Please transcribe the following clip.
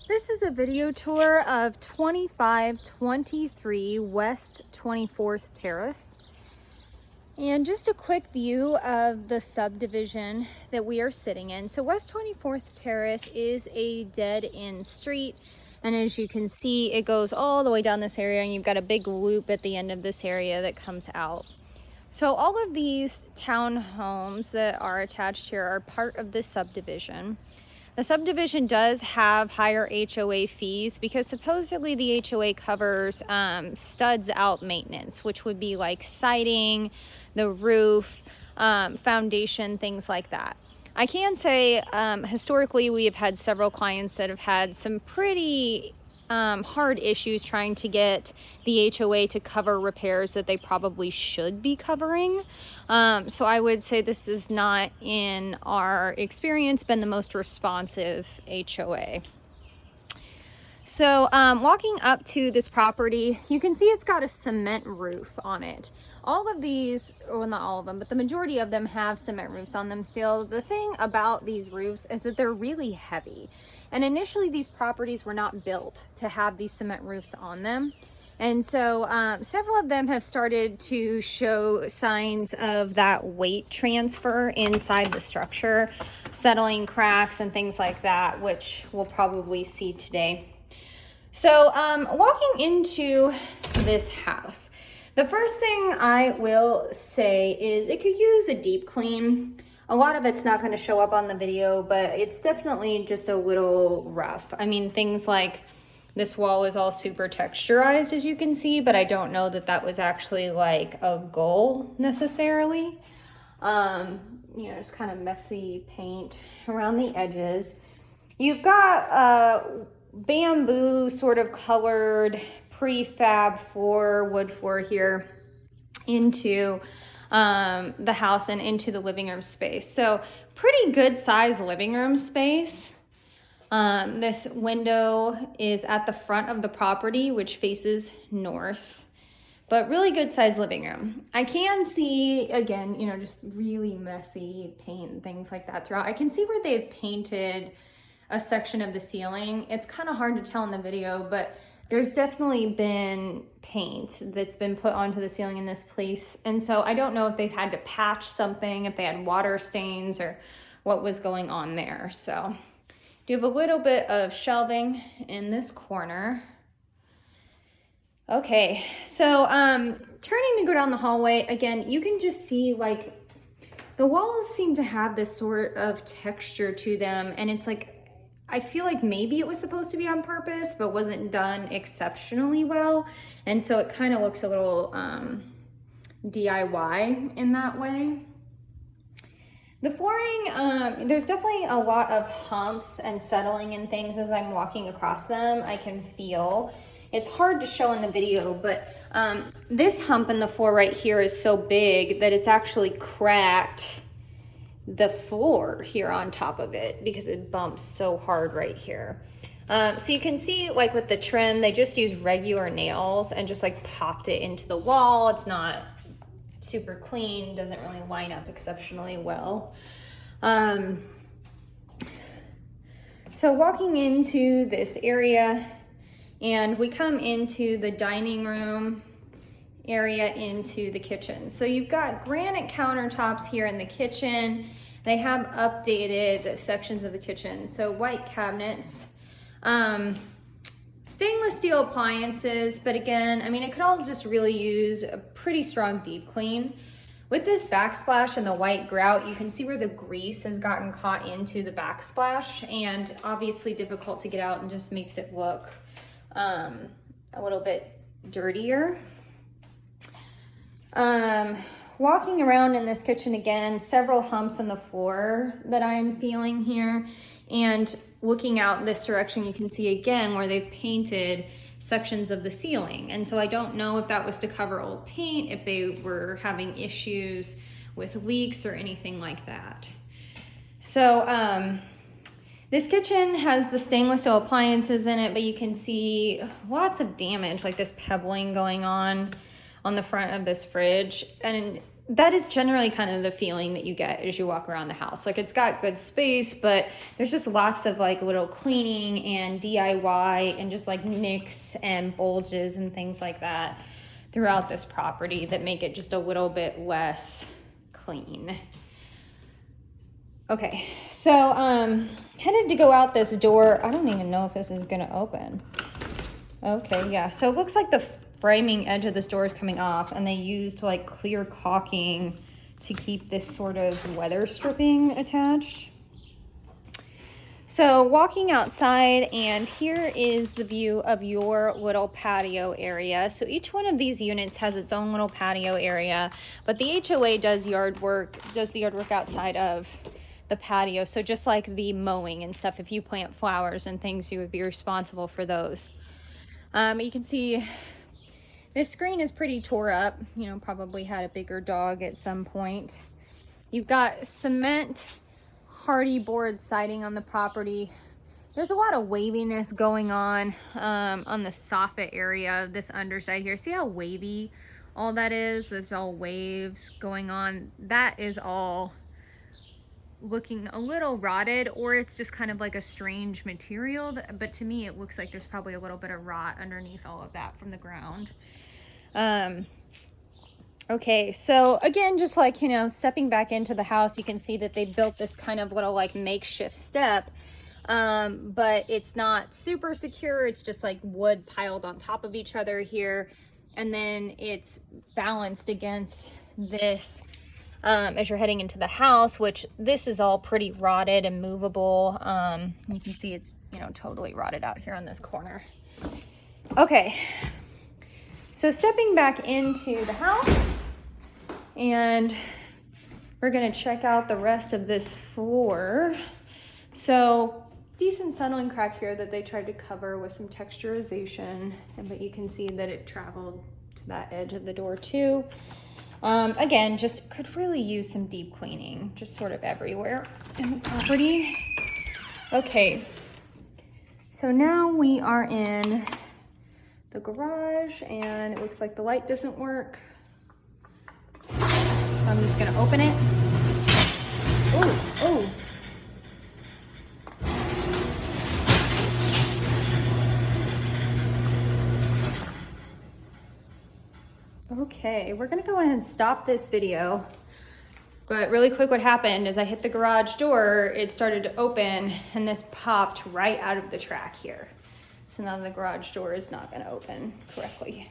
This is a video tour of 2523 West 24th Terrace. And just a quick view of the subdivision that we are sitting in. So West 24th Terrace is a dead-end street. And as you can see, it goes all the way down this area, and you've got a big loop at the end of this area that comes out. So all of these townhomes that are attached here are part of this subdivision. The subdivision does have higher HOA fees because supposedly the HOA covers studs out maintenance, which would be like siding, the roof, foundation, things like that. I can say historically we have had several clients that have had some pretty hard issues trying to get the HOA to cover repairs that they probably should be covering. So I would say this is not, in our experience, been the most responsive HOA. So walking up to this property, you can see it's got a cement roof on it. All of these, well, not all of them, but the majority of them have cement roofs on them still. The thing about these roofs is that they're really heavy. And initially these properties were not built to have these cement roofs on them. And so several of them have started to show signs of that weight transfer inside the structure, settling cracks and things like that, which we'll probably see today. So walking into this house, the first thing I will say is it could use a deep clean. A lot of it's not going to show up on the video, but it's definitely just a little rough. I mean, things like this wall is all super texturized, as you can see, but I don't know that that was actually like a goal necessarily. You know, just kind of messy paint around the edges. You've got bamboo sort of colored prefab wood floor here into the house and into the living room space. So pretty good size living room space. This window is at the front of the property, which faces north, but really good size living room. I can see, again, you know, just really messy paint and things like that throughout. I can see where they've painted a section of the ceiling. It's kind of hard to tell in the video, but there's definitely been paint that's been put onto the ceiling in this place. And so I don't know if they've had to patch something, if they had water stains or what was going on there. So do have a little bit of shelving in this corner. Okay, so turning to go down the hallway, again, you can just see like the walls seem to have this sort of texture to them, and it's like, I feel like maybe it was supposed to be on purpose, but wasn't done exceptionally well. And so it kind of looks a little DIY in that way. The flooring, there's definitely a lot of humps and settling and things as I'm walking across them. I can feel. It's hard to show in the video, but this hump in the floor right here is so big that it's actually cracked the floor here on top of it because it bumps so hard right here. So you can see, like with the trim, they just used regular nails and just like popped it into the wall. It's not super clean, doesn't really line up exceptionally well. So walking into this area, and we come into the dining room area into the kitchen. So you've got granite countertops here in the kitchen. They have updated sections of the kitchen. So white cabinets, stainless steel appliances, but again, I mean, it could all just really use a pretty strong deep clean. With this backsplash and the white grout, you can see where the grease has gotten caught into the backsplash, and obviously difficult to get out and just makes it look a little bit dirtier. Walking around in this kitchen again, several humps in the floor that I'm feeling here, and looking out this direction, you can see again where they've painted sections of the ceiling. And so I don't know if that was to cover old paint, if they were having issues with leaks or anything like that. So this kitchen has the stainless steel appliances in it, but you can see lots of damage, like this pebbling going on the front of this fridge. And that is generally kind of the feeling that you get as you walk around the house. Like, it's got good space, but there's just lots of like little cleaning and DIY and just like nicks and bulges and things like that throughout this property that make it just a little bit less clean. Okay, so headed to go out this door. I don't even know if this is gonna open. Okay, yeah, so it looks like the framing edge of this door is coming off, and they used like clear caulking to keep this sort of weather stripping attached. So walking outside, and here is the view of your little patio area. So each one of these units has its own little patio area, but the HOA does the yard work outside of the patio. So just like the mowing and stuff, if you plant flowers and things, you would be responsible for those. You can see this screen is pretty tore up, you know, probably had a bigger dog at some point. You've got cement hardy board siding on the property. There's a lot of waviness going on the soffit area of this underside here. See how wavy all that is? There's all waves going on. That is all looking a little rotted, or it's just kind of like a strange material, but to me it looks like there's probably a little bit of rot underneath all of that from the ground. Okay, so again, just like, you know, stepping back into the house, you can see that they built this kind of little like makeshift step, but it's not super secure. It's just like wood piled on top of each other here, and then it's balanced against this as you're heading into the house, which this is all pretty rotted and movable. You can see it's, you know, totally rotted out here on this corner. Okay, so stepping back into the house, and we're gonna check out the rest of this floor. So decent settling crack here that they tried to cover with some texturization, but you can see that it traveled to that edge of the door too. Again, just could really use some deep cleaning, just sort of everywhere in the property. Okay, so now we are in the garage, and it looks like the light doesn't work. So I'm just gonna open it. Oh. Okay, we're gonna go ahead and stop this video. But really quick, what happened is I hit the garage door, it started to open, and this popped right out of the track here. So now the garage door is not gonna open correctly.